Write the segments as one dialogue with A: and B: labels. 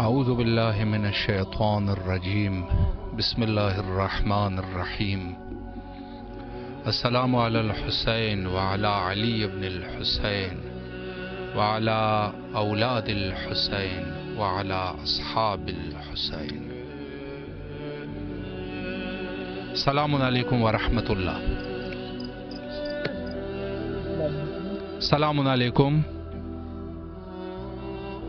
A: اعوذ باللہ من الشیطان الرجیم بسم اللہ الرحمن الرحیم السلام علی الحسین وعلی علی بن الحسین وعلی اولاد الحسین وعلی اصحاب الحسین. السلام علیکم ورحمۃ اللہ. السلام علیکم.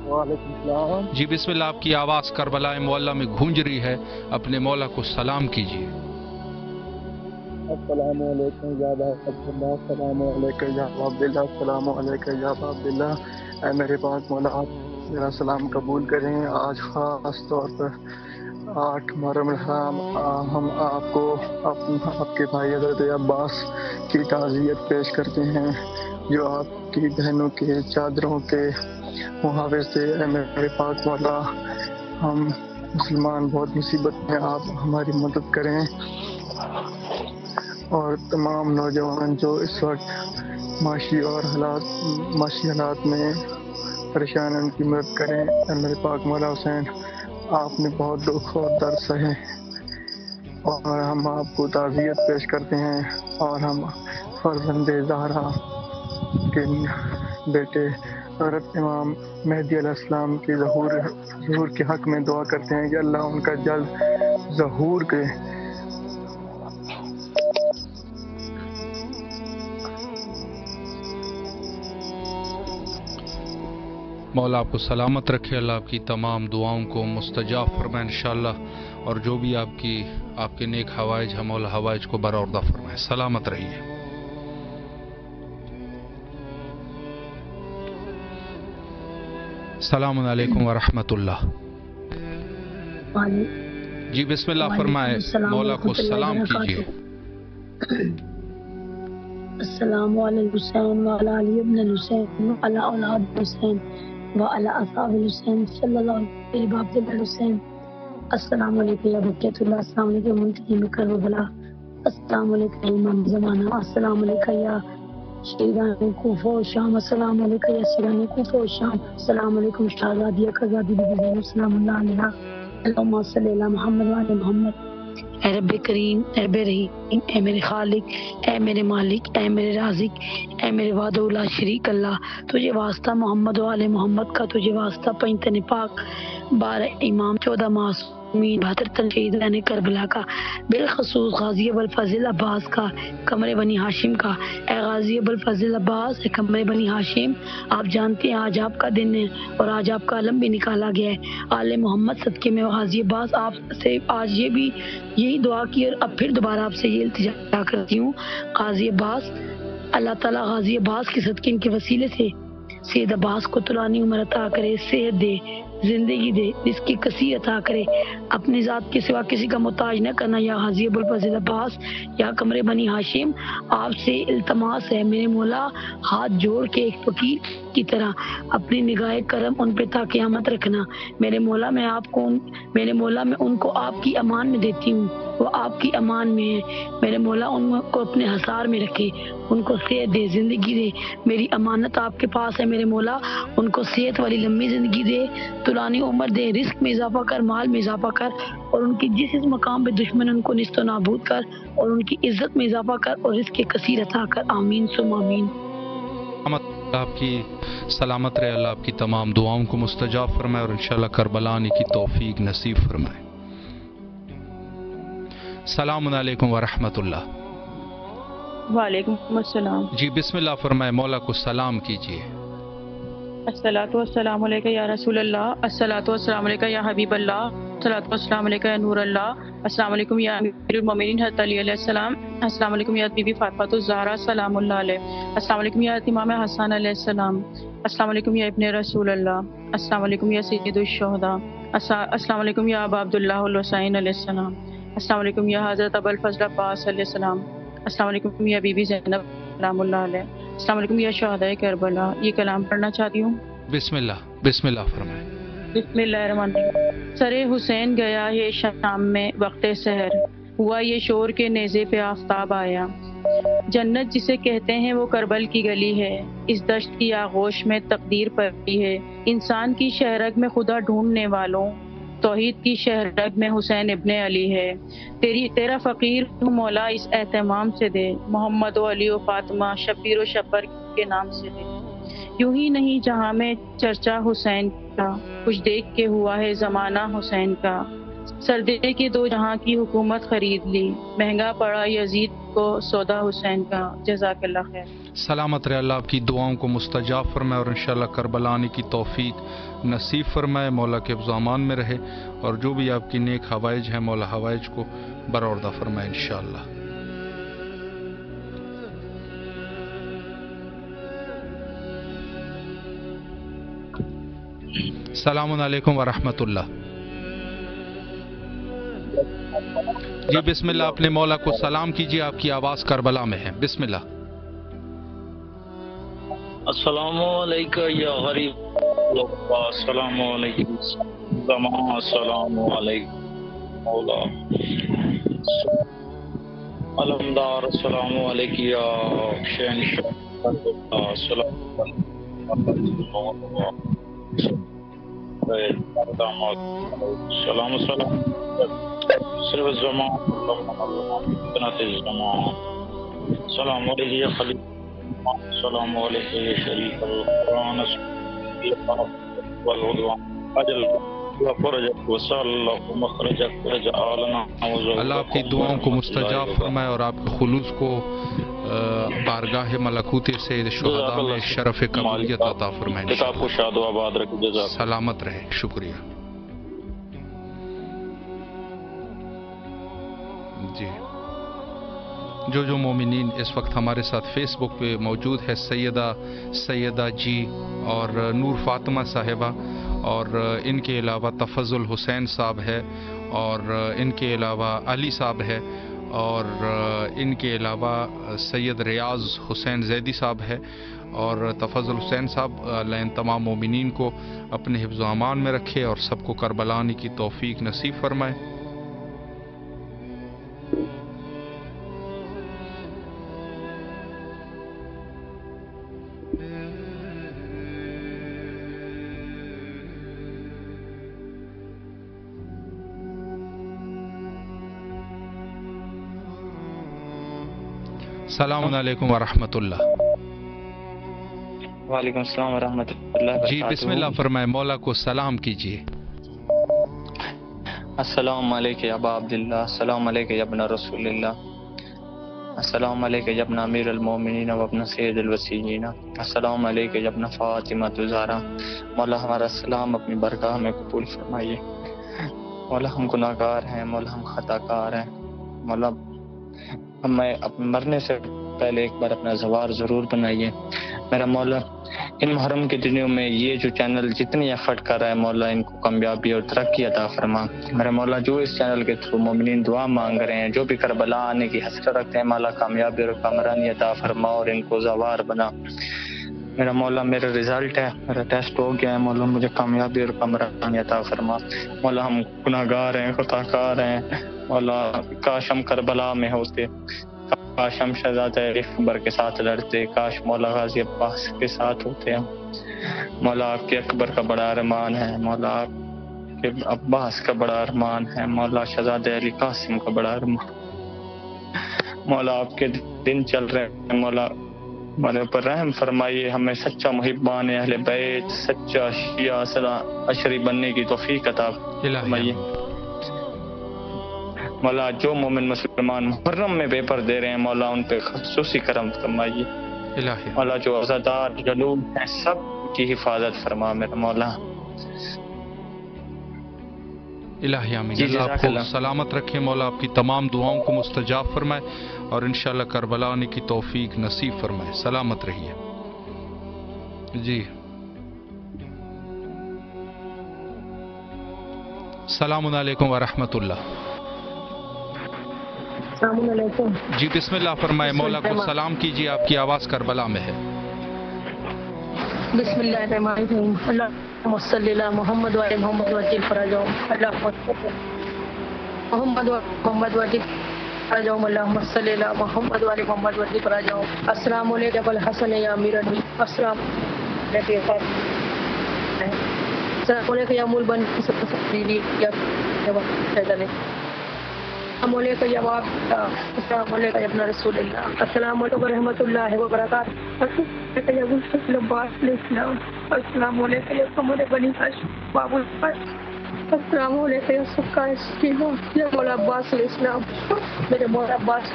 B: وعلیکم السلام.
A: جی بسم اللہ. آپ کی آواز کربلا معلیٰ میں گونج رہی ہے. اپنے مولا کو سلام کیجیے.
B: السلام علیکم یا ابا عبداللہ. السلام علیکم یا ابا عبداللہ. السلام علیکم یا ابا عبداللہ. اے میرے پاک مولا، آپ میرا سلام قبول کریں. آج خاص طور پر 8 محرم الحرام ہم آپ کو آپ کے بھائی حضرت عباس کی تعزیت پیش کرتے ہیں، جو آپ کی بہنوں کے چادروں کے محافظ تھے. اے میرے پاک مولا، ہم مسلمان بہت مصیبت میں، آپ ہماری مدد کریں، اور تمام نوجوان جو اس وقت معاشی حالات میں پریشان ہیں، ان کی مدد کریں. اے میرے پاک مولا حسین، آپ نے بہت دکھ اور درد سہے، اور ہم آپ کو تعزیت پیش کرتے ہیں، اور ہم فرزند زہرا کے بیٹے حضرت امام مہدی علیہ السلام کے ظہور کے حق میں دعا کرتے ہیں کہ اللہ ان کا جلد ظہور کرے.
A: مولا آپ کو سلامت رکھے. اللہ آپ کی تمام دعاؤں کو مستجاب فرمائے انشاءاللہ، اور جو بھی آپ کے نیک حوائج ہیں مولا حوائج کو برآوردہ فرمائے. سلامت رہیے. السلام علیکم ورحمۃ اللہ. جی بسم اللہ فرمائے. مولا کو سلام کیجیے.
C: السلام علیکم حسین وعلی علی ابن الحسین وعلی اولاد حسین وعلی اصحاب الحسین صلی اللہ علیہ وسلم حسین. السلام علیکم یا بقیت اللہ. السلام علیکم منتظم کربلا. السلام علیکم امام زمانہ. السلام علیکم یا شہیدان کوفہ و شام. السلام علیکم یا شہیدان کوفہ و شام. السلام علیکم شہزادی قزادی بی بی زینب سلام اللہ علیہا. اللہم صلی علی محمد وعلی محمد. اے رب کریم، اے رب رحیم، اے میرے خالق، اے میرے مالک، اے میرے رازق، اے میرے وحدہ لا شریک اللہ، تجھے واسطہ محمد و آل محمد کا، تجھے واسطہ پنجتن پاک 12 امام 14 معصومین 72 تن شہیدان کربلا کا، بالخصوص غازی ابوالفضل عباس کا، قمر بنی ہاشم کا. اے غازی ابوالفضل عباس، اے قمر بنی ہاشم، آپ جانتے ہیں آج آپ کا دن ہے اور آج آپ کا علم بھی نکالا گیا ہے. آل محمد صدقے میں غازی عباس آپ سے آج یہی دعا کی، اور اب پھر دوبارہ آپ سے یہ التجا کرتی ہوں. غازی عباس، اللہ تعالیٰ غازی عباس کے صدقے ان کے وسیلے سے سید عباس کو طولانی عمر عطا کرے، صحت دے، زندگی دے، اس کی کثیر عطا کرے. اپنی ذات کے سوا کسی کا محتاج نہ کرنا. یا غازی ابوالفضل عباس، یا قمر بنی ہاشم، آپ سے التماس ہے میرے مولا، ہاتھ جوڑ کے ایک فقیر کی طرح اپنی نگاہ کرم ان پہ تا قیامت رکھنا. میرے مولا میں ان کو آپ کی امان میں دیتی ہوں، وہ آپ کی امان میں ہے. میرے مولا ان کو اپنے حصار میں رکھے، ان کو صحت دے، زندگی دے. میری امانت آپ کے پاس ہے میرے مولا، ان کو صحت والی لمبی زندگی دے، طولانی عمر دے، رزق میں اضافہ کر، مال میں اضافہ کر، اور ان کی جس مقام پہ دشمن ان کو نیست و نابود کر، اور ان کی عزت میں اضافہ کر، اور رزق کثیر عطا کر. آمین ثم آمین.
A: آپ کی سلامت رہے. اللہ آپ کی تمام دعاؤں کو مستجاب فرمائے، اور انشاءاللہ کربلا آنے کی توفیق نصیب فرمائے. السلام علیکم ورحمۃ اللہ.
D: وعلیکم السلام.
A: جی بسم اللہ فرمائے. مولا کو سلام کیجیے.
D: الصلاۃ والسلام علیکہ یا رسول اللہ. الصلاۃ والسلام علیکہ یا حبیب اللہ. الصلاۃ والسلام علیکہ یا نور اللہ. السلام علیکم یا امیر المومنین حضرت علی علیہ السلام. السلام علیکم یا بی بی فاطمہ الزہرا سلام اللہ علیہ. السلام علیکم یا امام حسن علیہ السلام. السلام علیکم یا ابن رسول اللہ. السلام علیکم یا سید الشہداء. السلام علیکم یا ابا عبداللہ الحسین علیہ السلام. السلام علیکم یا حضرت ابوالفضل عباس علیہ السلام. السلام علیکم یا بی بی زینب سلام اللہ علیہ. السلام علیکم یا شہداء کربلا. یہ کلام پڑھنا چاہتی ہوں.
A: بسم اللہ فرمائے.
D: بسم اللہ الرحمن الرحیم. سر حسین گیا ہے شام میں وقت سحر، ہوا یہ شور کے نیزے پہ آفتاب آیا. جنت جسے کہتے ہیں وہ کربل کی گلی ہے، اس دشت کی آغوش میں تقدیر پڑی ہے، انسان کی شہرگ میں خدا ڈھونڈنے والوں، توحید کی شہرگ میں حسین ابن علی ہے، تیرا فقیر ہوں مولا اس اہتمام سے دے، محمد و علی و فاطمہ شبیر و شبر کے نام سے دے، یوں ہی نہیں جہاں میں چرچا حسین کا، کچھ دیکھ کے ہوا ہے زمانہ حسین کا، سردے کے دو جہاں کی حکومت خرید لی، مہنگا پڑا یزید کو سودا حسین کا، جزاک اللہ خیر۔
A: سلامت رہے، اللہ آپ کی دعاؤں کو مستجاب فرمائے اور انشاءاللہ کربلا آنے کی توفیق نصیب فرمائے، مولا کے حفظ و امان میں رہے، اور جو بھی آپ کی نیک حوائج ہیں مولا حوائج کو برآوردہ فرمائے انشاءاللہ۔ السلام علیکم ورحمۃ اللہ۔ جی بسم اللہ، اپنے مولا کو سلام کیجیے، آپ کی آواز کربلا میں ہے، بسم اللہ۔
E: السلام علیکم یا غریب اللہ، السلام علیکم زمان، السلام علیکم مولا علمدار، السلام علیکم یا حسین شاہ، السلام السلام صرف الزمان بنات الزمان، السلام علیکم یا خلیل، السلام علیکم یا شریف القرآن والعدوان، اجل وفرجک وصلک ومخرجک وجعلنا
A: اللہ آپ کی دعاؤں کو مستجاب فرمائے اور آپ کے خلوص کو بارگاہ ملکوت سے شہداء میں شرف قبولیت عطا فرمائے،
E: کتاب کو شاد و آباد رکھ، جزاک
A: سلامت رہے، شکریہ۔ جی جو مومنین اس وقت ہمارے ساتھ فیس بک پہ موجود ہے، سیدہ جی اور نور فاطمہ صاحبہ، اور ان کے علاوہ تفضل حسین صاحب ہے، اور ان کے علاوہ علی صاحب ہے، اور ان کے علاوہ سید ریاض حسین زیدی صاحب ہے، اور تفضل حسین صاحب، اللہ ان تمام مومنین کو اپنے حفظ و امان میں رکھے اور سب کو کربلا آنے کی توفیق نصیب فرمائے۔ السلام علیکم ورحمۃ اللہ۔
F: وعلیکم السلام ورحمۃ اللہ۔
A: جی بسم اللہ فرمائے، مولا کو سلام کیجیے۔
F: السلام علیکم ابا عبداللہ، السلام علیکم ابن رسول اللہ، السلام علیکم ابن امیر المومنین و ابن سید الوسیین، السلام علیکم ابن فاطمہ الزہرا۔ مولا ہمارا سلام اپنی برگاہ میں قبول فرمائیے۔ مولا ہم گناہ گار ہیں، مولا ہم خطا کار ہیں، مولا ہمیں مرنے سے پہلے ایک بار اپنا زوار ضرور بنائیے۔ میرا مولا ان محرم کے دنوں میں یہ جو چینل جتنی ایفرٹ کر رہا ہے، مولا ان کو کامیابی اور ترقی عطا فرما۔ میرا مولا جو اس چینل کے تھرو مومنین دعا مانگ رہے ہیں، جو بھی کربلا آنے کی حسرت رکھتے ہیں، مولا کامیابی اور کامرانی عطا فرما اور ان کو زوار بنا۔ میرا مولا میرا رزلٹ ہے، میرا ٹیسٹ ہو گیا ہے، مولا مجھے کامیابی اور کامرانی عطا فرما۔ مولا ہم گناہ گار ہیں، خطا کار ہیں، مولا کاش ہم کربلا میں ہوتے، کاش ہم شہزادہ اکبر کے ساتھ لڑتے، کاش مولا غازی عباس کے ساتھ ہوتے ہم۔ مولا آپ کے اکبر کا بڑا ارمان ہے، مولا آپ کے عباس کا بڑا ارمان ہے، مولا شہزادہ علی قاسم کا بڑا ارمان۔ مولا آپ کے دن چل رہے ہیں، مولا ہمارے اوپر رحم فرمائیے، ہمیں سچا محبان اہل بیت، سچا شیعہ عشری بننے کی توفیق عطا فرمائیے۔ مولا جو مومن مسلمان محرم میں پیپر دے رہے ہیں، مولا ان پہ خصوصی کرم فرمائیے۔ مولا جو عزادار جلوم ہیں سب کی حفاظت فرما میرا مولا۔
A: الہی آمین۔ اللہ آپ کو سلامت رکھے، مولا آپ کی تمام دعاؤں کو مستجاب فرمائے اور انشاءاللہ کربلا آنے کی توفیق نصیب فرمائے، سلامت رہیے۔ جی السلام علیکم ورحمۃ اللہ۔
C: السلام علیکم۔
A: جی بسم اللہ فرمائے، مولا کو سلام کیجیے، آپ کی آواز کربلا میں ہے۔
C: بسم اللہ الرحمن الرحیم، اللہم صلی علی محمد و علی محمد وجل فرجهم، اللہم صلی محمد و محمد وجل
D: راجعهم اللهم صل على محمد وعلى محمد وعلى راجعهم السلام علیکم ابو الحسن یا امیر المؤمنین السلام علیکم السلام علیکم یا مول بن سبیلی یا السلام علیکم یا باب السلام علیکم یا ابن رسول اللہ السلام علیکم ورحمۃ اللہ وبرکاتہ السلام علیکم یا قمر بنی ہاشم باب الفضل السلام علیکم یا سکائے سکینہ یا مولا عباس علیہ السلام میرے مولا عباس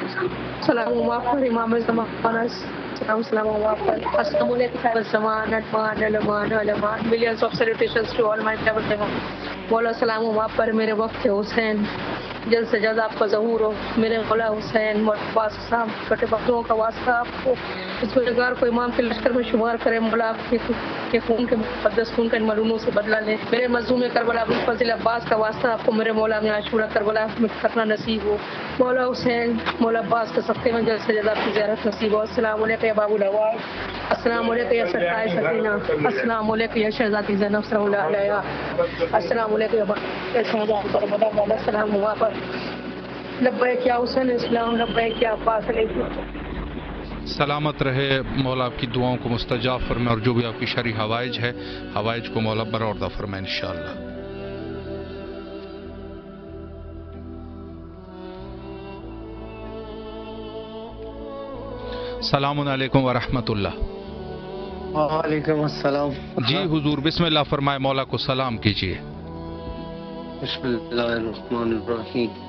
D: سلام پر امام زمانہ السلام علیکم السلام علیکم صاحب الزمان ادمان علمان علمان millions of salutations to all my travel مولا سلام پر میرے وقت حسین جلد سے جلد آپ کا ظہور ہو میرے مولا حسین مولا عباس صاحب چھوٹے بختوں کا واسطہ آپ کو اس گنہگار کو امام کے لشکر میں شمار کرے مولا آپ کے خون کے مقدس خون کا ان ملعونوں سے بدلہ لے میرے مظلوم کربلا ابو الفضل عباس کا واسطہ آپ کو میرے مولا میں عاشورہ کربلا میں کرنا نصیب ہو مولا حسین مولا عباس کے صدقے میں جلد سے جلد آپ کی زیارت نصیب ہو السلام علیکم یا باب العوال السلام علیکم یا سرکار سکینہ السلام علیکم یا شہزادی زینب صلی اللہ علیہ السلام علیکم یا شہزادی فرمدہ والا السلام ہوا پر لبیک یا حسین اسلام لبیک یا عباس علیہ السلام
A: سلامت رہے مولا آپ کی دعاؤں کو مستجاب فرمائے اور جو بھی آپ کی شرعی حوائج ہے حوائج کو مولا برآورد فرمائے انشاءاللہ السلام علیکم ورحمۃ اللہ
G: وعلیکم السلام
A: جی حضور بسم اللہ فرمائے مولا کو سلام کیجیے
G: بسم اللہ الرحمن الرحیم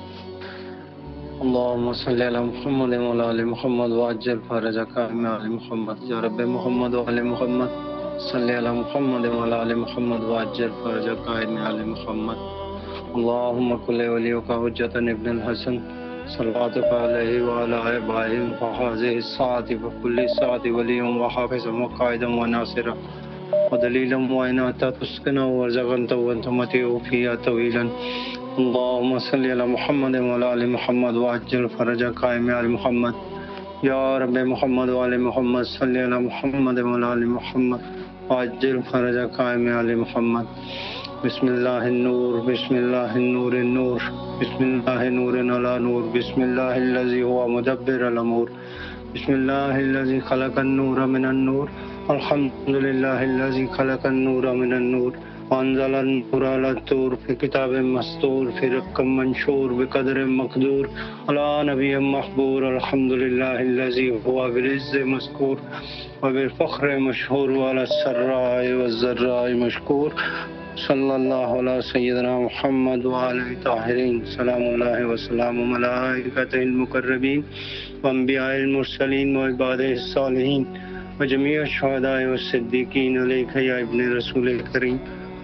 G: اللہم صلی علی محمد وعلی آل محمد وعجل فرجک علی آل محمد یا رب محمد وعلی محمد صلی علی محمد وعلی آل محمد وعجل فرجک علی آل محمد اللہم کل ولیک حجۃ ابن الحسن صلواتک علیہ وعلی آبائہ وحاذہ الساعۃ وکل ساعۃ ولی وحافظ وقائد وناصر ودلیلا وعناتا تسکن ورزقا وانت متیع فیہا طویلا اللهم صل على محمد وعلى آل محمد وعجل فرجك علی آل محمد یا رب محمد وعلى محمد صل على محمد وعلى آل محمد وعجل فرجك علی آل محمد بسم اللہ النور بسم اللہ النور النور بسم اللہ نور علی نور بسم اللہ الذي هو مدبر الامور بسم اللہ الذي خلق النور من النور الحمد للہ الذي خلق النور من النور وانزل النور على الطور في كتاب مسطور في رق منشور بقدر مقدور على نبي محبور الحمد لله الذي هو بالعز مذكور وبالفخر مشهور وعلى السراء والضراء مشكور صلی اللہ علیہ سیدنا محمد وعلى الطاہرین سلام اللہ وسلام ملائکۃ المقربین وانبیاء المرسلین وعبادہ الصالحین وجمیع الشہداء والصدیقین علیک یا ابن رسول کریم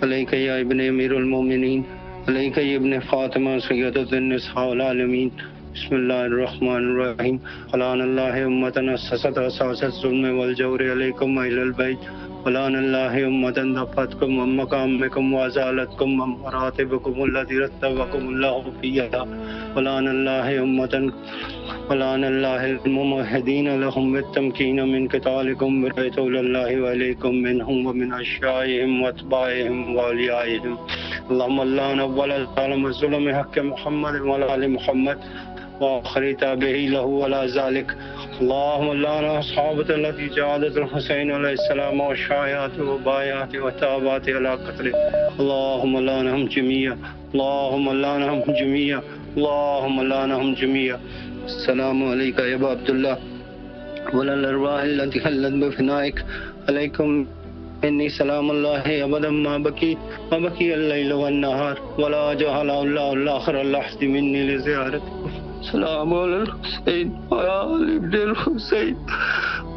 G: علیک یا ابن امیر المومنین علیک یا ابن فاطمہ سیدۃ النساء العالمین بسم اللہ الرحمن الرحیم علان اللہ امتن اسست اساس الظلم والجور علیکم اہل البیت ولان اللہ امتن دفتکم ومقامکم وازالتکم ومراتبکم الذی رتبکم اللہ فیہا ولان اللہ امتن ولان اللہ الممہدین لهم بالتمکین من قتالکم برسول اللہ وعلیکم منہم ومن اشیائهم واتباعهم واولیائهم اللہم اللہن اول ظالم الظلم حق محمد وعلى آل محمد وآخر تابعی له ولا ذلك اللہم اللہن اصحابت التي جعلت الحسین علیہ السلام وشایات وبایات وتابات علی قتل اللہم اللہنہم جميعا اللہم اللہنہم جميعا اللہم اللہنہم جميعا السلام علیکہ یا ابا عبداللہ ولا الارواح التي حلت بفنائک علیکم انی سلام اللہ ابدا ما بکی اللیل والنہار ولا جہل اللہ الاخر اللحظ منی لزیارتکم سلام علی الحسین وعلی آل ابن الحسین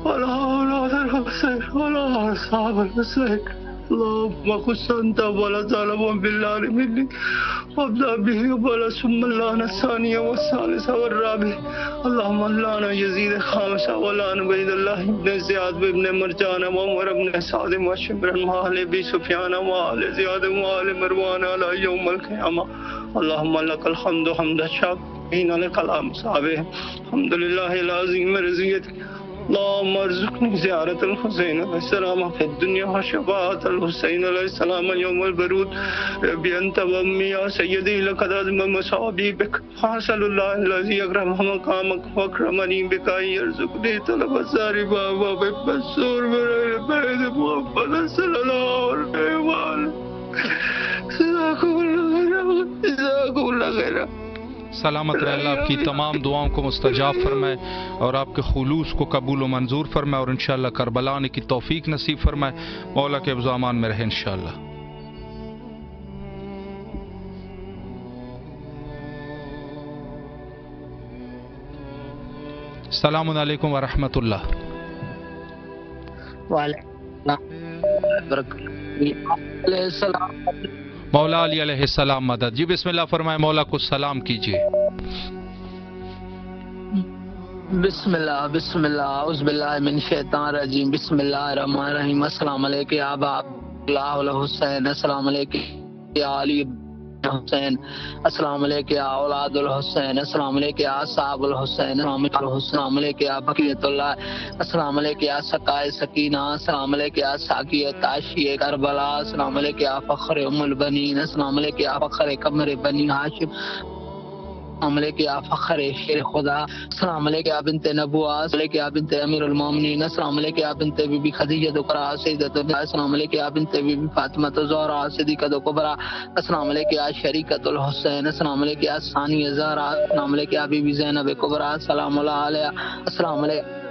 G: وعلی اولاد الحسین وعلی اصحاب الحسین اللهم خص انت ولا ظالم بالله مني وابدا به ولا ثم اللعنة الثانية والثالثة والرابعة اللهم لعن يزيد الخامسة ولعن عبيد الله بن زياد بن مرجان وعمر بن سعد وشبر وآل أبي سفيان وآل زياد وآل مروان على يوم القيامة اللهم لك الحمد حمد الشاكرين لك الحمد الحمد لله العظيم رضيتك اللهم ارزقني زيارة الحسين عليه السلام في الدنيا وشفاعة الحسين عليه السلام اليوم البرود. ربي أنت وأمي يا سيدي لقد عظم مصابي بك، فأسأل الله الذي أكرم مقامك وأكرمني بك أن يرزقني طلب الساري بابا بالمسور من البيت محمد صلى الله عليه وسلم. جزاكم الله خيرا، جزاكم الله خيرا.
A: سلامت رہ اللہ، آپ کی تمام دعاؤں کو مستجاب فرمائے اور آپ کے خلوص کو قبول و منظور فرمائے اور انشاءاللہ کربلا آنے کی توفیق نصیب فرمائے. مولا کے حفظ و امان میں رہے انشاءاللہ. السلام علیکم ورحمۃ اللہ. مولا علی علیہ السلام مدد. جی بسم اللہ فرمائے، مولا کو سلام کیجیے.
H: بسم اللہ بسم اللہ اعوذ باللہ من الشیطان الرجیم. بسم اللہ الرحمن الرحیم. السلام علیکم یا ابا عبداللہ الحسین. السلام علیکم یا علی حسین. السلام علیکم یا اولاد الحسین. السلام علیکم یا صاحب الحسین. السلام علیکم یا بقیت اللہ. السلام علیکم یا سقائے سکینہ. السلام علیکم یا ساقی تاشی کربلا. السلام علیکم یا فخر ام البنین. السلام علیکم یا فخر قمر بنی ہاشم. السلام علیکم یا فخر شیر خدا. السلام علیکم یا بنت نبوہ. السلام علیکم یا بنت امیر المومنین. السلام علیکم یا بنت بی بی خدیجہ کبریٰ سیدۃ النساء. السلام علیکم یا بنت بی بی فاطمہ الزہرا صدیقۃ کبریٰ. السلام علیکم یا شریکۃ الحسین. السلام علیکم یا ثانی زہرا. السلام علیکم یا بی بی زینب کبریٰ. السلام علیہ. السلام علیکم.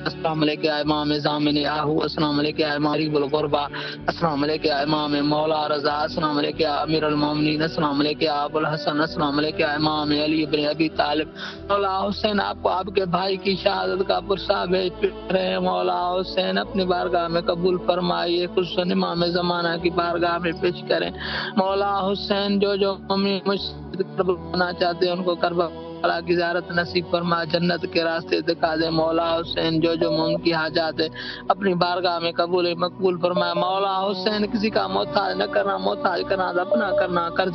H: السلام علیکم یا امام زامن یاہو. السلام علیکم یا امام قریب الغربا. السلام علیکم یا امام مولا رضا. السلام علیکم یا امیر المومنین. السلام علیکم یا ابو الحسن. السلام علیکم یا امام علی بن ابی طالب. مولا حسین آپ کو آپ کے بھائی کی شہادت کا پرسہ بھیج رہے ہیں. مولا حسین اپنی بارگاہ میں قبول فرمائیے، خصوصاً امام زمانہ کی بارگاہ میں پیش کریں. مولا حسین جو مجھ سے کربلا چاہتے ہیں ان کو کربلا کی زیارت نصیب فرما، جنت کے راستے دکھا دے. مولا حسین جو ان کی حاجات ہے اپنی بارگاہ میں قبول مقبول فرمائے. مولا حسین کسی کا محتاج نہ کرنا، محتاج کرنا اپنا کرنا، قرض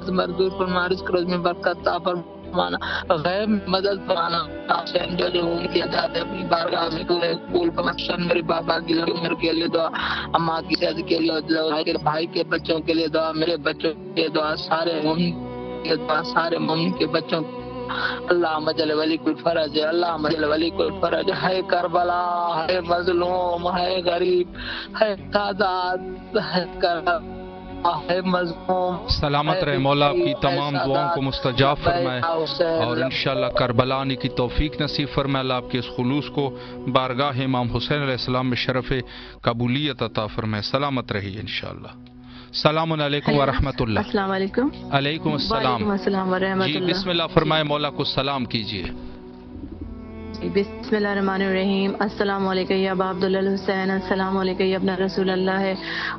H: مردور فرما، رزق روز میں برکت عطا فرمانا، غیب مدد فرمانا. حسین جو ان کی حاجات ہے اپنی بارگاہ میں قبول فرما. میرے بابا کی عمر کے لیے دعا، اماں کی صحت کے لیے دعا، بھائی کے بچوں کے لیے دعا، میرے بچوں کے لیے دعا، سارے مومن کے بچوں. اللہ مجل ولی کوئی فرج ہے، اللہ مجل ولی کوئی فرج ہے. کربلا ہے مظلوم، ہے غریب، ہے سادات، ہے کربلا ہے مظلوم.
A: سلامت رہے مولا، آپ کی تمام دعاؤں کو مستجاب فرمائے اور انشاءاللہ کربلا آنے کی توفیق نصیب فرمائے. اللہ آپ کے اس خلوص کو بارگاہ امام حسین علیہ السلام میں شرف قبولیت عطا فرمائے. سلامت رہیے انشاءاللہ. السلام علیکم ورحمۃ اللہ.
I: السلام علیکم.
A: علیکم السلام.
I: وعلیکم السلام ورحمۃ اللہ.
A: جی بسم اللہ فرمائے، مولا کو سلام کیجیے.
I: بسم اللہ الرحمن الرحیم. السلام علیکم یا ابا عبداللہ الحسین. السلام علیکم یا ابن رسول اللہ ہے.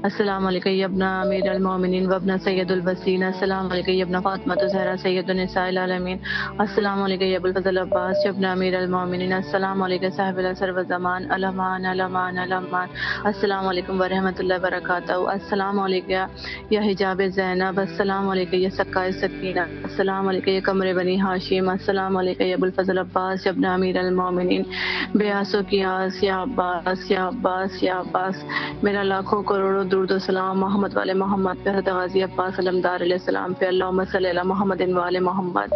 I: السلام علیکم یا ابن امیر المومنین و ابن سید الوسین. السلام علیکم یا ابن فاطمہ الزہرا سید النساء العالمین. السلام علیکم یا ابو الفضل عباس یا ابن امیر المومنین. السلام علیکم صاحب العصر والزمان الامان الامان الامان. السلام علیکم ورحمۃ اللہ وبرکاتہ. السلام علیکم یا حجاب زینب. السلام علیکم یا سقائے سکینہ. السلام علیکم یا قمر بنی ہاشم. السلام علیکم یا ابو الفضل عباس یا ابن امیر المومنین. بیاسو کی آس یا عباس یا عباس یا عباس. میرا لاکھوں کروڑوں درود و سلام محمد والے محمد پہ، حضرت غازی عباس علمدار علیہ السلام پہ. اللہم صلی علی محمد والے محمد.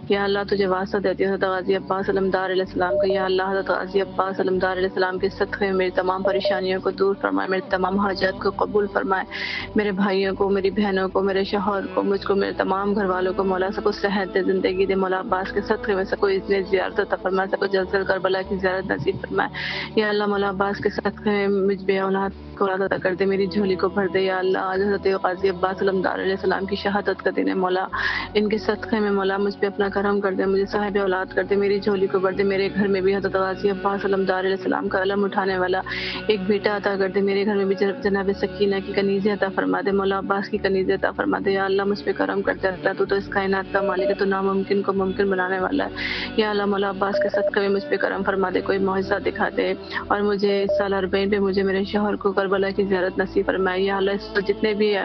I: یا اللہ تجھے واسطہ دیتی ہوں حضرت غازی عباس علمدار علیہ السلام کا. یا اللہ حضرت غازی عباس علمدار علیہ السلام کے صدقے میں میری تمام پریشانیوں کو دور فرمائے، میرے تمام حاجات کو قبول فرمائے. میرے بھائیوں کو، میری بہنوں کو، میرے شوہر کو، مجھ کو، میرے تمام گھر والوں کو مولا سب کو صحت دے، زندگی دے. مولا عباس کے صدقے میں سب کو اتنے زیارت عطا فرمائے، سب کو جلد سے کربلا کی زیارت نصیب فرمائے. یا اللہ مولا عباس کے صدقے میں مجھ بے اولاد کو اولاد عطا کر دے، میری جھولی کو بھر دے. یا اللہ آج حضرت غازی عباس علمدار علیہ السلام کی شہادت کا دن ہے، مولا ان کے صدقے میں مولا مجھ پہ اپنا کرم کر دے، مجھے صاحب اولاد کر دے، میری جھولی کو بھر دے. میرے گھر میں بھی حضرت غازی عباس علمدار علیہ السلام کا علم اٹھانے والا ایک بیٹا عطا کر دے. میرے گھر میں بھی جناب سکینہ کی کنیزیں عطا فرما دے، مولا عباس کی کنیزیں عطا فرما دے. یا اللہ مجھ پہ کرم کر دے. اللہ تو اس کائنات کا مالک ہے، تو ناممکن کو ممکن بنانے والا ہے. یا اللہ مولا عباس کے صدقے میں مجھ پہ کرم فرما دے، کوئی معجزہ دکھا دے. اور مجھے اس سال 40 پہ مجھے میرے شوہر کو کربلا کی زیارت نصیب فرمائے. یا اللہ اس وقت جتنے بھی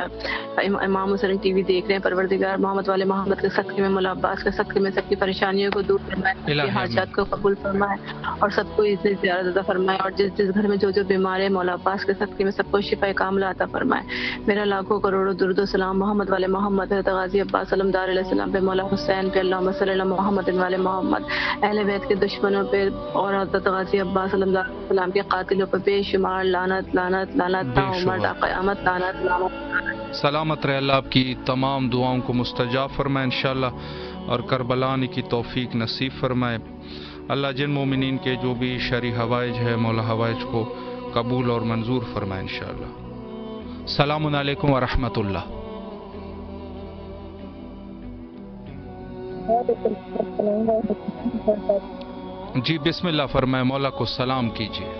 I: امام حسین ٹی وی دیکھ رہے ہیں پروردگار محمد والے محمد کے صدقے میں مولا عباس کے صدقے میں سب کی پریشانیوں کو دور فرمائے, سب کی حاجات کو قبول فرمائے اور سب کو اس زیارت عطا فرمائے. اور جس گھر میں جو بیمار ہے مولا عباس کے صدقے میں سب کو شفا کاملہ عطا فرمائے. میرا لاکھوں کروڑوں درود و سلام محمد والے محمد حضرت غازی عباس علمدار علیہ السلام پہ, مولا حسین پہ, اللہم صلی علی محمد والے محمد, اہل بیت کے دشمنوں پہ اور حضرت غازی عباس علمدار علیہ السلام کے قاتلوں پہ بے شمار لعنت لعنت لعنت تا عمر تا قیامت لعنت لعنت.
A: سلامت رہے اللہ, آپ کی تمام دعاؤں کو مستجاب فرمائے انشاءاللہ اور کربلا آنے کی توفیق نصیب فرمائے. اللہ جن مومنین کے جو بھی شرعی حوائج ہے مولا حوائج کو قبول اور منظور فرمائے انشاءاللہ. السلام علیکم ورحمۃ اللہ. جی بسم اللہ فرمائے, مولا کو سلام کیجیے.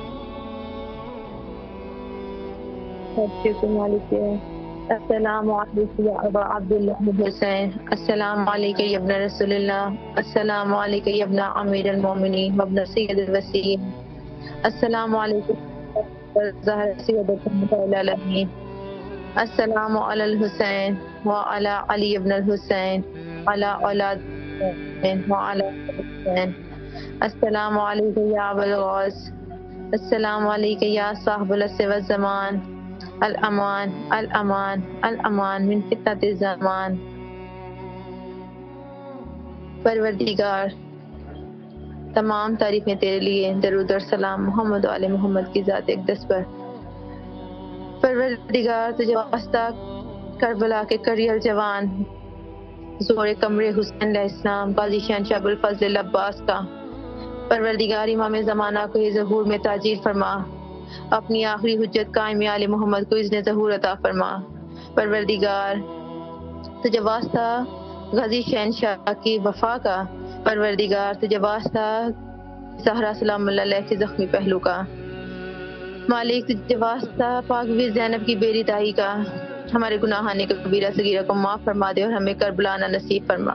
I: السلام علیکم یا ابا عبداللہ حسین, السلام علیکم یا ابن رسول اللہ, السلام علیکم یا ابن امیر المومنین و ابن سید الوسیین, السلام علیکم زہر سید العالمین, السلام علی الحسین وعلی علی ابن الحسین علی اولاد وعلی الحسین, السلام علیکم یا ابا الغوث, السلام علیکم یا صاحب العصر والزمان, الامان الامان الامان من فتنة الزمان. پروردگار تمام تعریفیں تیرے لیے, درود اور سلام محمد و آل محمد کی ذات اقدس پر. پروردگار تجھے واسطہ کربلا کے کریل جوان زور کمر حسین علیہ السلام قاضی شہنشاہ ابوالفضل عباس کا. پروردگار امام زمانہ کو ظہور میں تاجیل فرما, اپنی آخری حجت قائم آل محمد کو اذن ظہور عطا فرما. پروردگار تجھے واسطہ غازی شہنشاہ کی وفا کا. پروردگار تجھے واسطہ زہرا سلام اللہ علیہ کے زخمی پہلو کا. مالک تجھے واسطہ پاک بھی زینب کی بیری دائی کا. ہمارے گناہان کبیرہ صغیرہ کو معاف فرما دے اور ہمیں کربلا آنا نصیب فرما.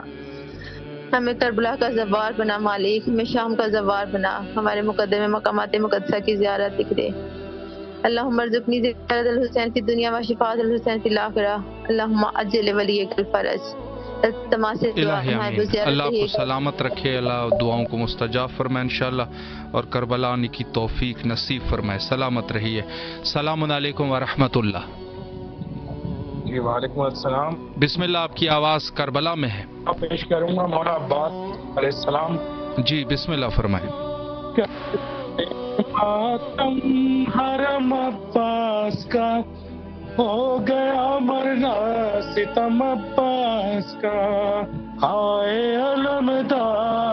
I: ہمیں کربلا کا زوار بنا مالک, ہمیں شام کا زوار بنا, ہمارے مقدمے مقامات مقدسہ کی زیارت لکھ دے. اللہم ارزقنی زیارت الحسین فی الدنیا و شفاعت الحسین فی الاخرہ, اللہم عجل ولیک الفرج.
A: الہی آمین. اللہ آپ کو سلامت رکھے, اللہ دعاؤں کو مستجاب فرمائے انشاءاللہ اور کربلا آنے کی توفیق نصیب فرمائے. سلامت رہیے. السلام علیکم ورحمۃ اللہ.
J: جی وعلیکم السلام.
A: بسم اللہ, آپ کی آواز کربلا میں ہے.
J: پیش کروں گا مولا عباس علیہ السلام.
A: جی بسم اللہ فرمائیں.
J: ماتم حرم عباس کا ہو گیا مرنا ستم عباس کا. ہائے علمدار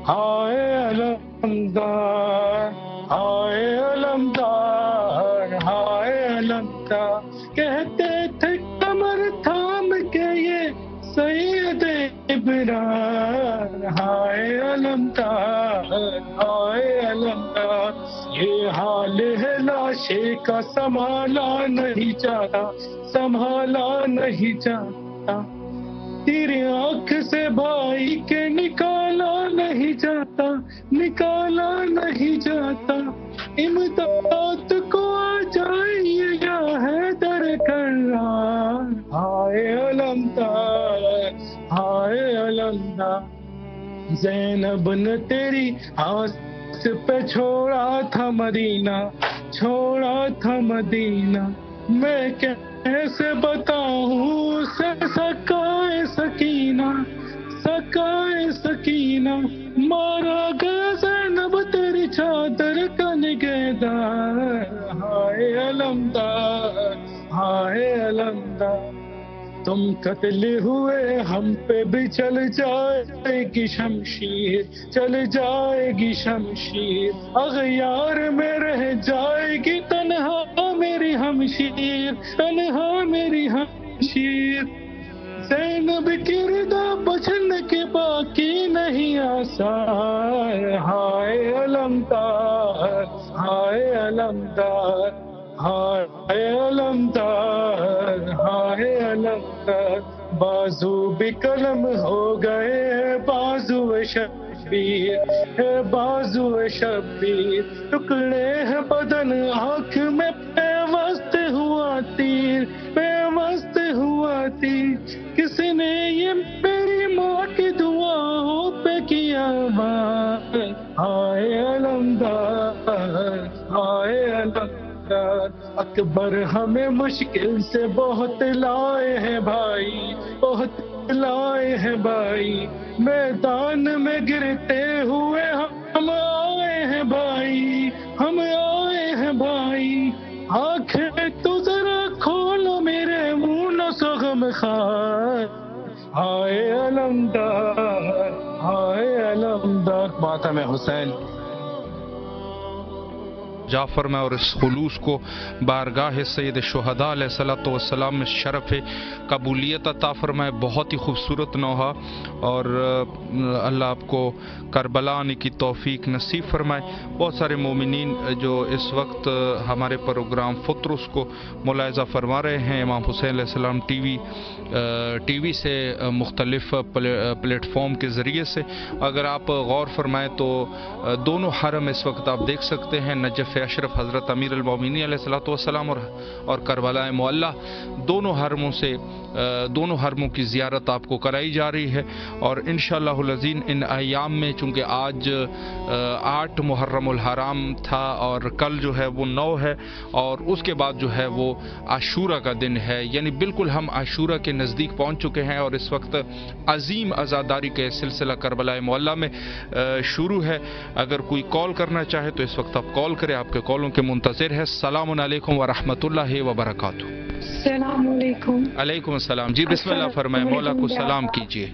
J: ہائے علمدار ہائے علمدار ہائے علمدار. کہتے تھے کمر تھام کے یہ سید ابرار. ہائے علمدار ہائے علمدار. یہ حال ہے لاشے کا سنبھالا نہیں جاتا, سنبھالا نہیں جاتا. تیری آنکھ سے بھائی کے نکالا نہیں جاتا, نکالا نہیں جاتا. امداد کو آ جائیے یا حیدر کرار. ہائے علمدار ہائے علمدار. زینب نے تیری ہاتھ پہ چھوڑا تھا مدینہ, چھوڑا تھا مدینہ. میں کیسے بتاؤں اسے سکائے سکینہ, سکائے سکینہ. مارا گیا زینب تیری چادر کا نگہدار. ہائے علمدار ہائے علمدار. تم قتل ہوئے ہم پہ بھی چل جائے گی شمشیر, چل جائے گی شمشیر. اغیار میں رہ جائے گی تنہا میری ہمشیر, تنہا میری ہمشیر. زینب کی رضا بچنے کے باقی نہیں آثار. ہائے علمدار ہائے علمدار ہائے علمدار ہائے علمدار. بازو بھی قلم ہو گئے, بازو شبیر ہے بازو شبیر، ٹکڑے ہے بدن آنکھ میں پیوست ہوا تیر، پیوست ہوا تیر، کسی نے یہ میری ماں کی دعاؤں پہ کیا بات، ہائے علمدار ہائے علمدار، اکبر ہمیں مشکل سے بہت لائے ہیں بھائی، بہت لائے ہیں بھائی، میدان میں گرتے ہوئے ہم آئے ہیں بھائی، ہم آئے ہیں بھائی، آنکھیں تو ذرا کھولو میرے منہ نہ سغم خار، ہائے علمدار ہائے علمدار، ماتم حسین۔
A: جعفر میں اور اس خلوص کو بارگاہ سید شہداء علیہ الصلوۃ والسلام میں شرف قبولیت عطا فرمائے۔ بہت ہی خوبصورت نوحہ، اور اللہ آپ کو کربلا آنے کی توفیق نصیب فرمائے۔ بہت سارے مومنین جو اس وقت ہمارے پروگرام فطرس کو ملاحظہ فرما رہے ہیں امام حسین علیہ السلام ٹی وی سے مختلف پلیٹ فارم کے ذریعے سے، اگر آپ غور فرمائیں تو دونوں حرم اس وقت آپ دیکھ سکتے ہیں، نجف اشرف حضرت امیر المومنین علیہ الصلوۃ والسلام اور کربلا معلیٰ، دونوں حرموں کی زیارت آپ کو کرائی جا رہی ہے۔ اور انشاءاللہ العزیز ان ایام میں، چونکہ آج 8 محرم الحرام تھا اور کل جو ہے وہ 9 ہے، اور اس کے بعد جو ہے وہ عاشورہ کا دن ہے، یعنی بالکل ہم عاشورہ کے نزدیک پہنچ چکے ہیں، اور اس وقت عظیم عزاداری کے سلسلہ کربلا معلیٰ میں شروع ہے۔ اگر کوئی کال کرنا چاہے تو اس وقت آپ کال کریں، آپ کے کالوں کے منتظر ہے۔ السلام علیکم ورحمۃ اللہ وبرکاتہ۔
K: السلام علیکم۔
A: علیکم السلام، جی بسم اللہ فرمائیں، مولا کو سلام کیجیے۔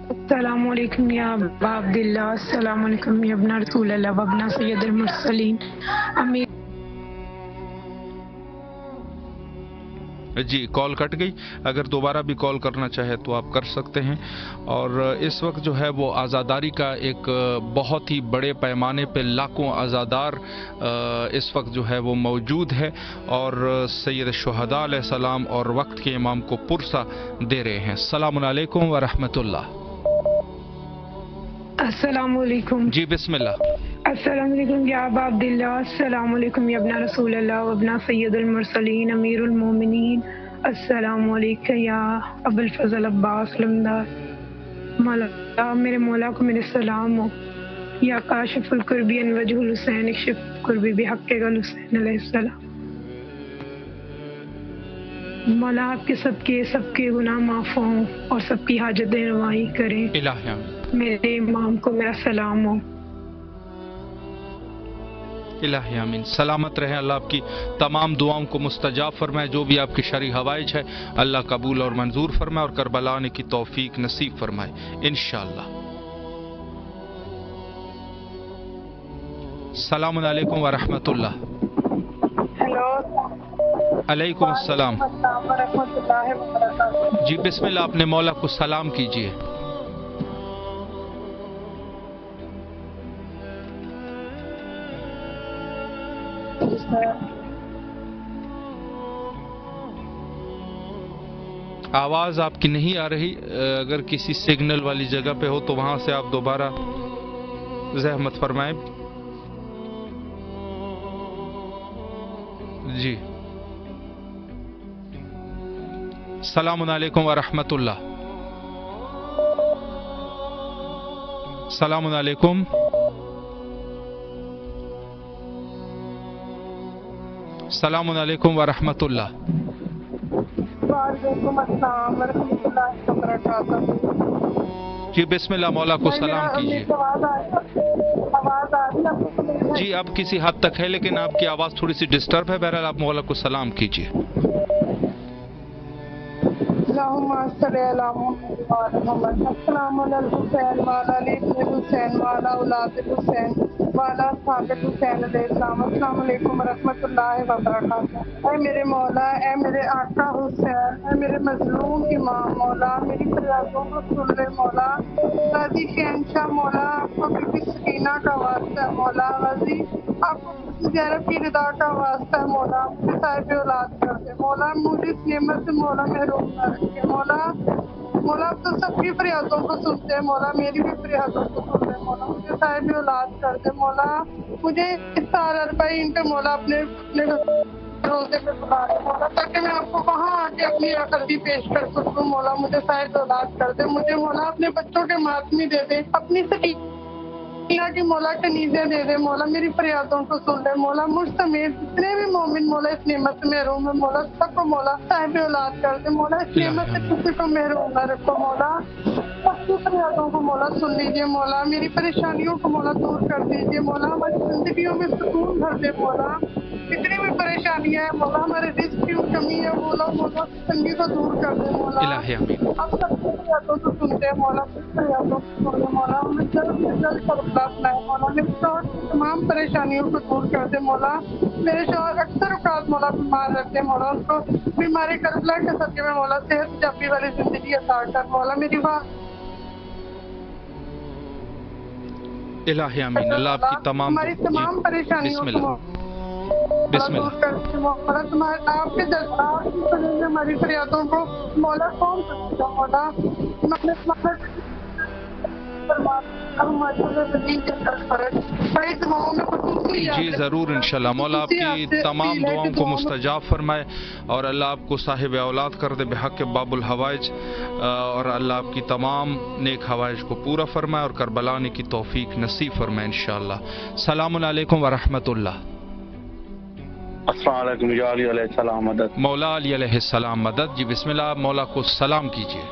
K: السلام علیکم یا ابا عبداللہ، السلام علیکم یا ابن رسول اللہ وابن سید المرسلین، امیر۔
A: جی کال کٹ گئی، اگر دوبارہ بھی کال کرنا چاہے تو آپ کر سکتے ہیں۔ اور اس وقت جو ہے وہ آزاداری کا ایک بہت ہی بڑے پیمانے پہ لاکھوں آزادار اس وقت جو ہے وہ موجود ہے، اور سید شہداء علیہ السلام اور وقت کے امام کو پرسہ دے رہے ہیں۔ السلام علیکم ورحمۃ اللہ۔
K: السلام علیکم۔
A: جی بسم اللہ۔
K: السلام علیکم یا ابا عبداللہ، السلام علیکم یا ابن رسول اللہ وابن سید المرسلین، امیر المومنین، السلام علیکم یا ابو الفضل عباس لمدار، مولا میرے مولا کو میرے سلام ہو، یا کاشف القربی ان وجہ الحسین اکشف قربی بحق الحسین علیہ السلام۔ مولا آپ کے سب کے گناہ معاف ہوں اور سب کی حاجتیں روائی کریں۔
A: الہی
K: میرے امام کو میرا سلام ہو۔
A: الہی آمین۔ سلامت رہیں، اللہ آپ کی تمام دعاؤں کو مستجاب فرمائے، جو بھی آپ کی شرعی حوائج ہے اللہ قبول اور منظور فرمائے، اور کربلا آنے کی توفیق نصیب فرمائے انشاءاللہ۔ السلام علیکم ورحمۃ اللہ۔
K: ہیلو،
A: علیکم السلام
K: ورحمۃ اللہ وبرکاتہ۔
A: جی بسم اللہ، اپنے مولا کو سلام کیجیے۔ آواز آپ کی نہیں آ رہی، اگر کسی سگنل والی جگہ پہ ہو تو وہاں سے آپ دوبارہ زحمت فرمائیں۔ جی السلام علیکم ورحمۃ اللہ۔ السلام علیکم۔ السلام علیکم ورحمۃ اللہ۔
K: وعلیکم السلام ورحمۃ اللہ وبرکاتہ۔
A: جی بسم اللہ، مولا کو سلام کیجیے۔ جی اب کسی حد تک ہے، لیکن آپ کی آواز تھوڑی سی ڈسٹرب ہے، بہرحال آپ مولا کو سلام کیجیے۔
K: اللہم صلی علی محمد، السلام علی الحسین وعلی علی الحسین وعلی اولاد الحسین وعلی اصحاب الحسین علیہ السلام۔ السلام علیکم ورحمۃ اللہ وبرکاتہ۔ اے میرے مولا، اے میرے آقا حسین، اے میرے مظلوم امام مولا، میری فریادوں کو سن لے مولا۔ غازی شہنشاہ مولا، آپ کو بی بی سکینہ کا واسطہ ہے مولا، غازی آپ کو زینب کی رضا کا واسطہ ہے مولا، مجھے صاحب اولاد کر دے مولا، مجھے اس نعمت سے مولا محروم نہ رکھے مولا، مولا آپ تو سب کی فریادوں کو سنتے ہیں مولا، میری بھی فریادوں کو سنتے ہیں مولا، مجھے صاحب اولاد کر دے مولا، مجھے اس سال اربعین پہ مولا اپنے روزے پہ بلا دے مولا، تاکہ میں آپ کو وہاں آ کے اپنی عقل بھی پیش کر سکوں مولا، مجھے صاحب اولاد کر دے، مجھے مولا اپنے بچوں کے ماتمی دے دے، اپنی سکینہ کی مولا کنیزیں دے دے مولا، میری فریادوں کو سن لے مولا، مجھ سمیت جتنے بھی مومن مولا اس نعمت سے محروم ہے مولا، سب کو مولا صاحب اولاد کر دے مولا، اس نعمت سے کسی کو محروم نہ رکھو مولا، سب کی فریادوں کو مولا سن لیجیے مولا، میری پریشانیوں کو مولا دور کر دیجیے مولا، ہماری زندگیوں میں سکون بھر دے مولا، جتنی بھی پریشانیاں ہیں مولا، ہمارے رزق کی کمی ہے مولا، مولا تنگی کو دور کر دے مولا،
A: الہی آمین۔
K: آپ سب کی فریادوں کو سنتے ہیں مولا، فریادوں کو سن لے مولا، ہمیں جلد سے جلد کربلا اپنائے مولا، میرے شوہر کی تمام پریشانیوں کو دور کر دے مولا، میرے شوہر اکثر اوقات مولا بیمار رہتے ہیں مولا، ان کو بیماری کربلا کے صدقے میں مولا صحت جبی والی زندگی عطا کر مولا، میری
A: الہی آمین۔ اللہ آپ کی تمام
K: ہماری تمام پریشانیوں کو
A: بسم اللہ
K: مولا، تمہارے آپ کے دربار کی وجہ سے ہماری فریادوں کو مولا کون سکتا مولا،
A: جی ضرور انشاءاللہ، مولا آپ کی تمام دعاؤں کو مستجاب فرمائے اور اللہ آپ کو صاحب اولاد کر دے بحق باب الحوائج، اور اللہ آپ کی تمام نیک حوائج کو پورا فرمائے اور کربلا آنے کی توفیق نصیب فرمائے انشاءاللہ۔ السلام علیکم ورحمۃ اللہ۔
E: السلام علیکم یا علی علیہ السلام مدد۔
A: مولا علی علیہ السلام مدد۔ جی بسم اللہ، مولا کو سلام کیجیے۔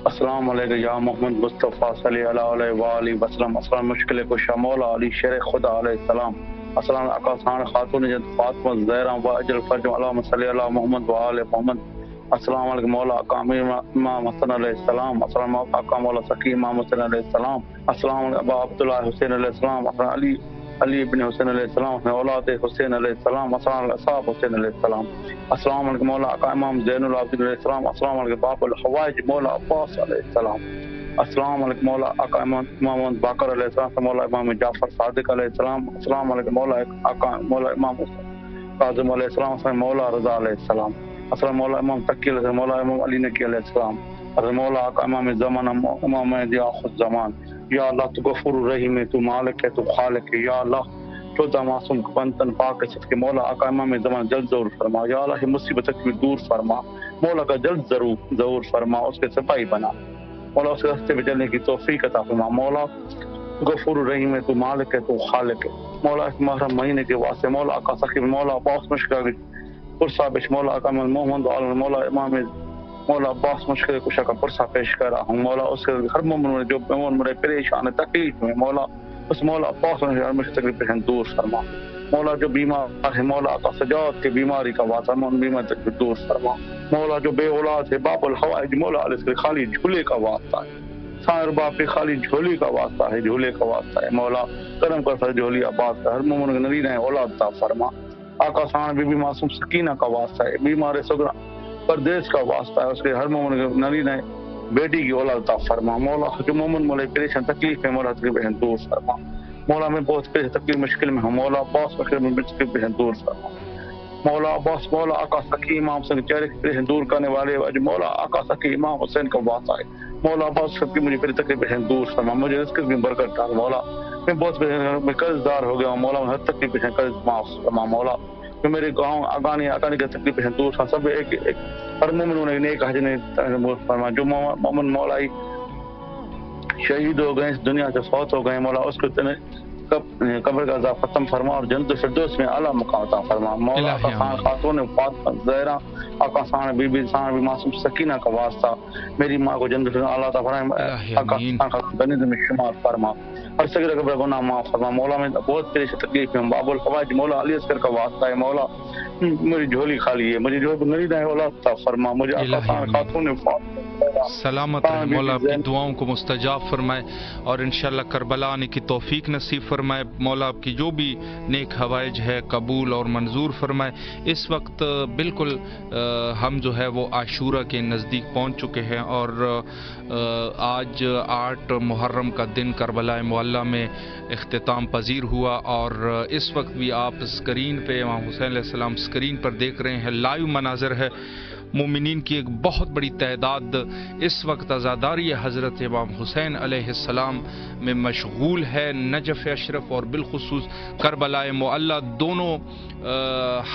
E: السلام علیکم یا محمد مصطفیٰ صلی اللہ علیہ وآلہ وسلم۔ السلام مشکل کشا مولا علی شیر خدا علیہ السلام۔ السلام اکاسان خاتون جد فاطمہ زہرا و اجل فرج اللہم صلی اللہ محمد و آل محمد۔ السلام علیکم مولا اقام امام حسن علیہ السلام۔ السلام اقام مولا سکی امام حسن علیہ السلام۔ السلام علیکم ابا عبداللہ حسین علیہ السلام۔ السلام علی ابن حسین علیہ السلام، اولاد حسین علیہ السلام۔ السلام علیکم اصحاب حسین علیہ السلام۔ السلام علیکم مولا آقا امام زین العابدین علیہ السلام۔ السلام علیکم باب الحوائج مولا عباس علیہ السلام۔ السلام علیکم مولا آقا امام باقر علیہ السلام، مولا امام جعفر صادق علیہ السلام۔ السلام علیکم مولا آقا مولا امام کاظم علیہ السلام، السلام مولا رضا علیہ السلام۔ السلام مولا امام تقی علیہ السلام، مولا امام علی نقی علیہ السلام۔ السلام مولا آقا امام زمان امام آخر زمان۔ یا اللہ تو غفور الرحیم ہے، تو مالک ہے، تو خالق ہے، یا اللہ چودہ معصوم بنتن پاک ہے صدقے مولا آقا امام زمان جلد ضرور فرما، یا اللہ مصیبت کی دور فرما، مولا کا جلد ضرور فرما، اس کے سپاہی بنا مولا، اس کے راستے پہ چلنے کی توفیق عطا فرما مولا، غفور الرحیم ہے، تو مالک ہے، تو خالق ہے مولا، اس محرم مہینے کے واسطے مولا آقا سخی مولا باس مشکل پرسا پیش مولا آقا محمد عالم مولا امام مولا عباس مشکل کشا کا پرسا پیش کر رہا ہوں مولا، اس کے ہر مومن جو مومن پریشان ہے تکلیف میں مولا، اس مولا عباس مشکل تکلیف دور فرما مولا، جو بیمار ہے مولا آقا سجاد کے بیماری کا واسطہ بیمار تکلیف دور فرما مولا، جو بے اولاد ہے باب الحوائج مولا علیہ کے خالی جھولے کا واسطہ ہے، سائر باپ خالی جھولی کا واسطہ ہے، جھولے کا واسطہ ہے مولا، کرم کر سر جھولی آباد کا ہر مومن کے نرینہ اولاد عطا فرما، آقا سان بی بی معصوم سکینہ کا واسطہ ہے، بیمار صدر پردیس کا واسطہ ہے، اس کے ہر مومن کے نرینہ بیٹی کی اولاد عطا فرما مولا، جو مومن مولا پریشان تکلیف ہے مولا تکلیف دور فرما مولا، میں بہت تکلیف مشکل میں ہوں مولا، باس مشکل میں تکلیف دور فرما مولا، باس مولا آقا سکی امام حسین چہرے کی پریشان دور کرنے والے مولا آقا سکی امام حسین کا واسطہ ہے مولا، باس سب کی مجھے پھر تکلیف دور فرما، مجھے رزق میں برکت ڈال مولا، میں بہت میں قرض دار ہو گیا ہوں مولا، ہر تکلیف قرض معاف فرما مولا، کہ میرے گاؤں اگانی کی تکلیف دور سب ایک ہر مومن نے نیک حج نے فرما، جو مومن مولا شہید ہو گئے اس دنیا سے فوت ہو گئے مولا، اس کو قبر کا عذاب ختم فرما اور جنت الفردوس میں اعلیٰ مقام عطا فرما مولا، آقا خان خاتون فاطمہ زہرا آقا خان بی بی خان بی معصوم سکینہ کا واسطہ میری ماں کو جنت اعلیٰ عطا فرمائے، آقا خان خاتون بنی میں شمار فرما، ہر صغیر کبیرہ گناہ معاف فرما مولا، میں بہت پریشان تکلیف میں باب الحوائج مولا علی اصغر کا واسطہ ہے مولا، میری جھولی خالی ہے، مجھے جو نرینہ اولاد عطا فرما، مجھے آقا خان خاتون
A: سلامت رہے مولا، آپ کی دعاؤں کو مستجاب فرمائے اور انشاءاللہ کربلا آنے کی توفیق نصیب فرمائے مولا، آپ کی جو بھی نیک حوائج ہے قبول اور منظور فرمائے۔ اس وقت بالکل ہم جو ہے وہ عاشورہ کے نزدیک پہنچ چکے ہیں اور آج 8 محرم کا دن کربلا معلیٰ میں اختتام پذیر ہوا، اور اس وقت بھی آپ اسکرین پہ امام حسین علیہ السلام اسکرین پر دیکھ رہے ہیں، لائیو مناظر ہے مومنین کی ایک بہت بڑی تعداد اس وقت عزاداری حضرت امام حسین علیہ السلام میں مشغول ہے. نجف اشرف اور بالخصوص کربلا معلی دونوں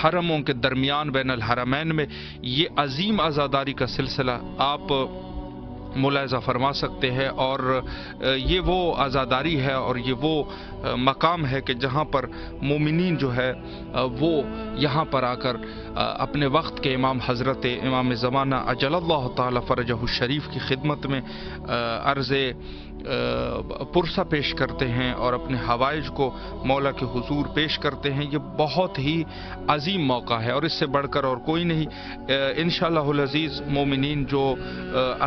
A: حرموں کے درمیان بین الحرمین میں یہ عظیم عزاداری کا سلسلہ آپ ملاحظہ فرما سکتے ہیں. اور یہ وہ عزاداری ہے اور یہ وہ مقام ہے کہ جہاں پر مومنین جو ہے وہ یہاں پر آ کر اپنے وقت کے امام حضرت امام زمانہ اجل اللہ تعالی فرجہ الشریف کی خدمت میں عرض پرسہ پیش کرتے ہیں اور اپنے حوائج کو مولا کے حضور پیش کرتے ہیں. یہ بہت ہی عظیم موقع ہے اور اس سے بڑھ کر اور کوئی نہیں. انشاءاللہ العزیز مومنین جو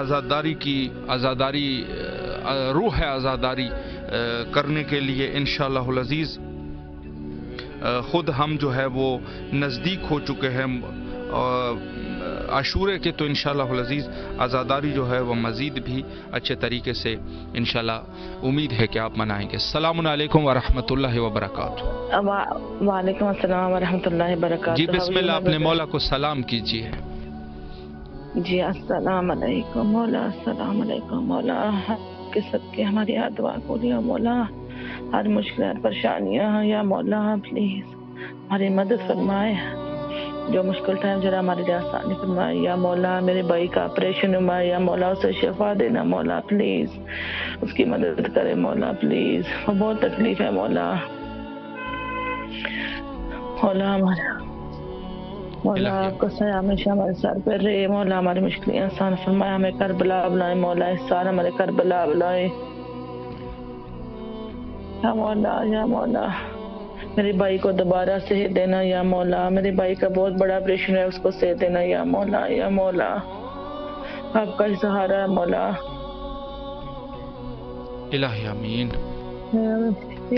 A: عزاداری روح عزاداری کرنے کے لیے انشاءاللہ العزیز خود ہم جو ہے وہ نزدیک ہو چکے ہیں عاشورے کے, تو انشاءاللہ العزیز عزاداری جو ہے وہ مزید بھی اچھے طریقے سے انشاءاللہ امید ہے کہ آپ منائیں گے. السلام علیکم ورحمۃ اللہ وبرکاتہ.
L: وعلیکم السلام ورحمۃ اللہ وبرکاتہ.
A: جی بسم اللہ, اپنے مولا کو سلام کیجیے.
L: جی السلام علیکم مولا, السلام علیکم مولا. کے صدقے ہماری ہر دعا کو لیا مولا, ہر مشکلات پریشانیاں یا مولا پلیز ہماری مدد فرمائے, جو مشکل ٹائم ذرا ہمارے لیے آسانی فرمائے یا مولا. میرے بھائی کا آپریشن ہوا یا مولا اسے شفا دینا مولا پلیز, اس کی مدد کرے مولا پلیز, وہ بہت تکلیف ہے مولا. مولا ہمارا مولا آپ کا سایہ ہمیشہ ہمارے سر پہ رہے مولا, ہماری مشکلیں آسان فرمائے, ہمیں کربلا بلائے مولا, اس سال ہمارے کربلا بلائے یا مولا. یا مولا میرے بھائی کو دوبارہ صحت دینا یا مولا, میرے بھائی کا بہت بڑا آپریشن ہے, اس کو صحت دینا یا مولا. یا مولا آپ کا سہارا ہے مولا.
A: الہی آمین.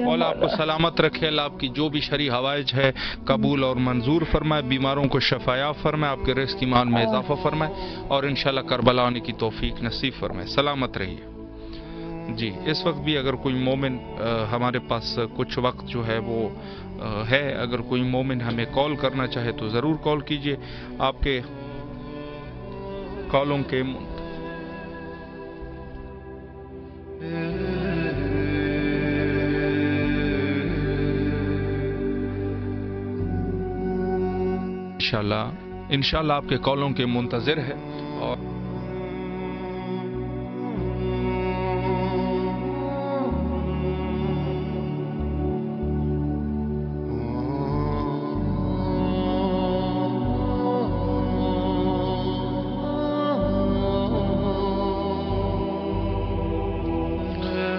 A: مولا آپ کو سلامت رکھے, اللہ آپ کی جو بھی شرعی حوائج ہے قبول اور منظور فرمائے, بیماروں کو شفایاب فرمائے, آپ کے رزق ایمان میں اضافہ فرمائے اور انشاءاللہ کربلا آنے کی توفیق نصیب فرمائے. سلامت رہیے. جی اس وقت بھی اگر کوئی مومن ہمارے پاس کچھ وقت جو ہے وہ ہے, اگر کوئی مومن ہمیں کال کرنا چاہے تو ضرور کال کیجئے. آپ کے کالوں کے انشاءاللہ آپ کے کالوں کے منتظر ہے. اور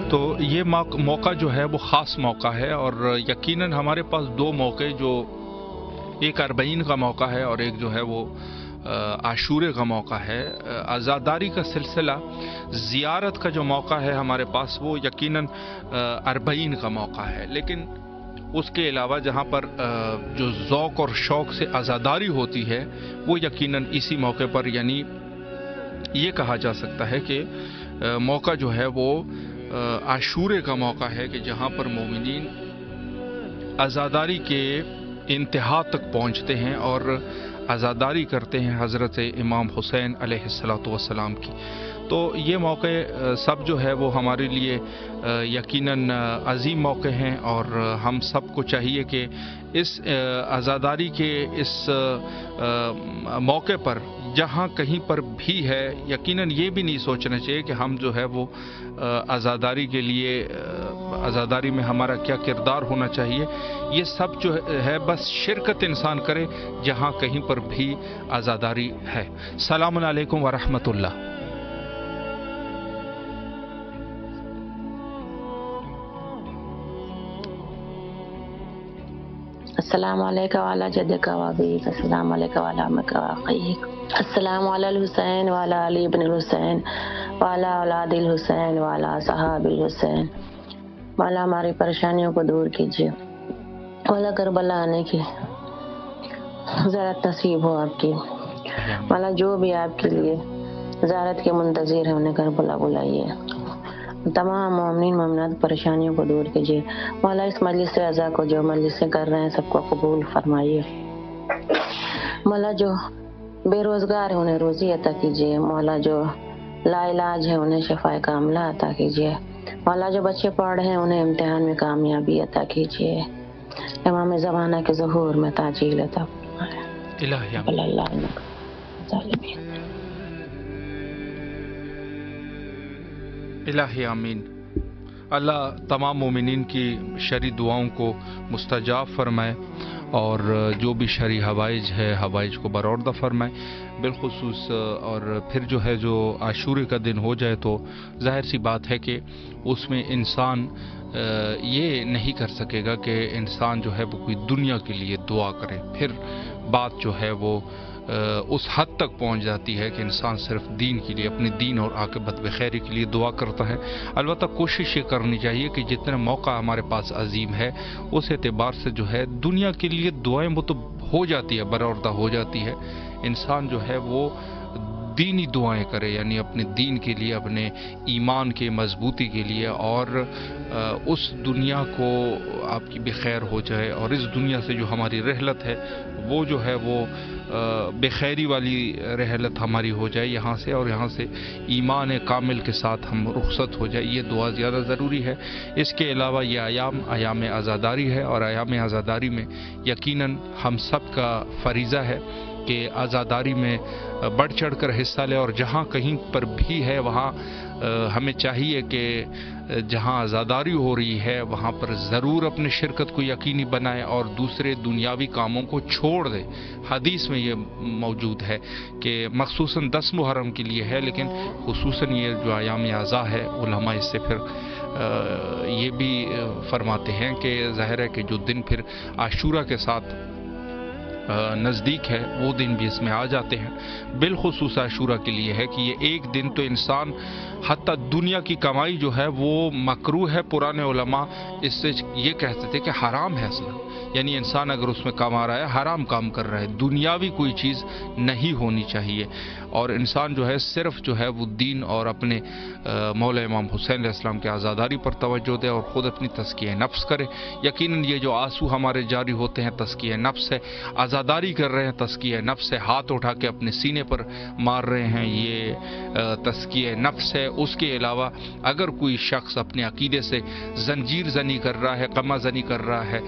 A: تو یہ موقع جو ہے وہ خاص موقع ہے اور یقیناً ہمارے پاس دو موقع, جو ایک اربعین کا موقع ہے اور ایک جو ہے وہ عاشورے کا موقع ہے. عزاداری کا سلسلہ زیارت کا جو موقع ہے ہمارے پاس وہ یقیناً اربعین کا موقع ہے, لیکن اس کے علاوہ جہاں پر جو ذوق اور شوق سے عزاداری ہوتی ہے وہ یقیناً اسی موقع پر, یعنی یہ کہا جا سکتا ہے کہ موقع جو ہے وہ عاشورے کا موقع ہے کہ جہاں پر مومنین عزاداری کے انتہا تک پہنچتے ہیں اور عزاداری کرتے ہیں حضرت امام حسین علیہ السلام کی. تو یہ موقع سب جو ہے وہ ہمارے لیے یقیناً عظیم موقع ہیں اور ہم سب کو چاہیے کہ اس عزاداری کے اس موقع پر جہاں کہیں پر بھی ہے یقیناً یہ بھی نہیں سوچنا چاہیے کہ ہم جو ہے وہ عزاداری کے لیے عزاداری میں ہمارا کیا کردار ہونا چاہیے. یہ سب جو ہے بس شرکت انسان کرے جہاں کہیں پر بھی عزاداری ہے. السلام علیکم ورحمۃ اللہ.
M: السلام علیکم وعلی جدک و ابیک, السلام علیکم وعلی امک و اخیک, السلام علی الحسین وعلی علی ابن الحسین وعلی اولاد الحسین وعلی صحاب الحسین. مولا ہماری پریشانیوں کو دور کیجیے, مولا کربلا آنے کی زیارت نصیب ہو آپ کی. مولا جو بھی آپ کے لیے زیارت کے منتظر ہیں انہیں کربلا بلائیے. تمام مومنین مومنات پریشانیوں کو دور کیجیے. مولا اس مجلس اعزا کو جو مجلسیں کر رہے ہیں سب کو قبول فرمائیے. مولا جو بے روزگار ہے انہیں روزی عطا کیجیے مولا، جو لا علاج ہے انہیں شفا کاملہ عطا کیجیے مولا، جو بچے پڑھ رہے ہیں انہیں امتحان میں کامیابی عطا کیجیے، امام زمانہ کے ظہور میں تاجیل عطا فرمائے
A: الہی آمین۔ اللہ تمام مومنین کی شرعی دعاؤں کو مستجاب فرمائے اور جو بھی شرعی حوائج ہے حوائج کو برآوردہ فرمائے بالخصوص، اور پھر جو ہے جو عاشورے کا دن ہو جائے تو ظاہر سی بات ہے کہ اس میں انسان یہ نہیں کر سکے گا کہ انسان جو ہے وہ کوئی دنیا کے لیے دعا کرے، پھر بات جو ہے وہ اس حد تک پہنچ جاتی ہے کہ انسان صرف دین کے لیے، اپنے دین اور عاقبت بخیری کے لیے دعا کرتا ہے۔ البتہ کوشش یہ کرنی چاہیے کہ جتنے موقع ہمارے پاس عظیم ہے اس اعتبار سے جو ہے دنیا کے لیے دعائیں وہ تو ہو جاتی ہے، برآوردہ ہو جاتی ہے، انسان جو ہے وہ دینی دعائیں کرے، یعنی اپنے دین کے لیے، اپنے ایمان کے مضبوطی کے لیے، اور اس دنیا کو آپ کی بخیر ہو جائے، اور اس دنیا سے جو ہماری رحلت ہے وہ جو ہے وہ بخیری والی رحلت ہماری ہو جائے یہاں سے، اور یہاں سے ایمان کامل کے ساتھ ہم رخصت ہو جائے، یہ دعا زیادہ ضروری ہے۔ اس کے علاوہ یہ ایام عزاداری ہے، اور ایام عزاداری میں یقیناً ہم سب کا فریضہ ہے کہ عزاداری میں بڑھ چڑھ کر حصہ لے، اور جہاں کہیں پر بھی ہے وہاں ہمیں چاہیے کہ جہاں عزاداری ہو رہی ہے وہاں پر ضرور اپنی شرکت کو یقینی بنائے اور دوسرے دنیاوی کاموں کو چھوڑ دے۔ حدیث میں یہ موجود ہے کہ مخصوصاً 10 محرم کے لیے ہے، لیکن خصوصاً یہ جو ایام اعزاء ہے علماء اس سے پھر یہ بھی فرماتے ہیں کہ ظاہر ہے کہ جو دن پھر عاشورہ کے ساتھ نزدیک ہے وہ دن بھی اس میں آ جاتے ہیں۔ بالخصوص عاشورہ کے لیے ہے کہ یہ ایک دن تو انسان حتیٰ دنیا کی کمائی جو ہے وہ مکروہ ہے، پرانے علماء اس سے یہ کہتے تھے کہ حرام ہے اصلا، یعنی انسان اگر اس میں کما رہا ہے حرام کام کر رہا ہے، دنیاوی کوئی چیز نہیں ہونی چاہیے، اور انسان جو ہے صرف جو ہے وہ دین اور اپنے مولا امام حسین علیہ السلام کے عزاداری پر توجہ دے اور خود اپنی تزکیہ نفس کرے۔ یقیناً یہ جو آنسو ہمارے جاری ہوتے ہیں تزکیہ نفس ہے، عزاداری کر رہے ہیں تزکیہ نفس ہے، ہاتھ اٹھا کے اپنے سینے پر مار رہے ہیں یہ تزکیہ نفس ہے۔ اس کے علاوہ اگر کوئی شخص اپنے عقیدے سے زنجیر زنی کر رہا ہے، قمع زنی کر رہا ہے،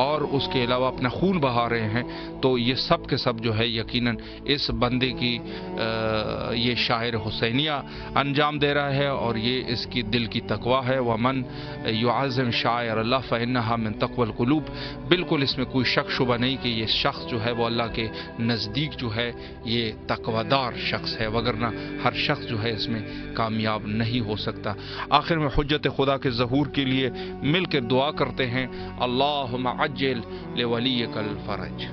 A: اور اس کے علاوہ اپنا خون بہا رہے ہیں، تو یہ سب کے سب جو ہے یقیناً اس بندے کی یہ شاعر حسینیہ انجام دے رہا ہے، اور یہ اس کی دل کی تقویٰ ہے۔ ومن یعظم شعائر اللہ فإنها من تقوی القلوب، بالکل اس میں کوئی شک شبہ نہیں کہ یہ شخص جو ہے وہ اللہ کے نزدیک جو ہے یہ تقوی دار شخص ہے، وگرنہ ہر شخص جو ہے اس میں کامیاب نہیں ہو سکتا۔ آخر میں حجت خدا کے ظہور کے لیے مل کر دعا کرتے ہیں، اللہم عجل لولیک الفرج۔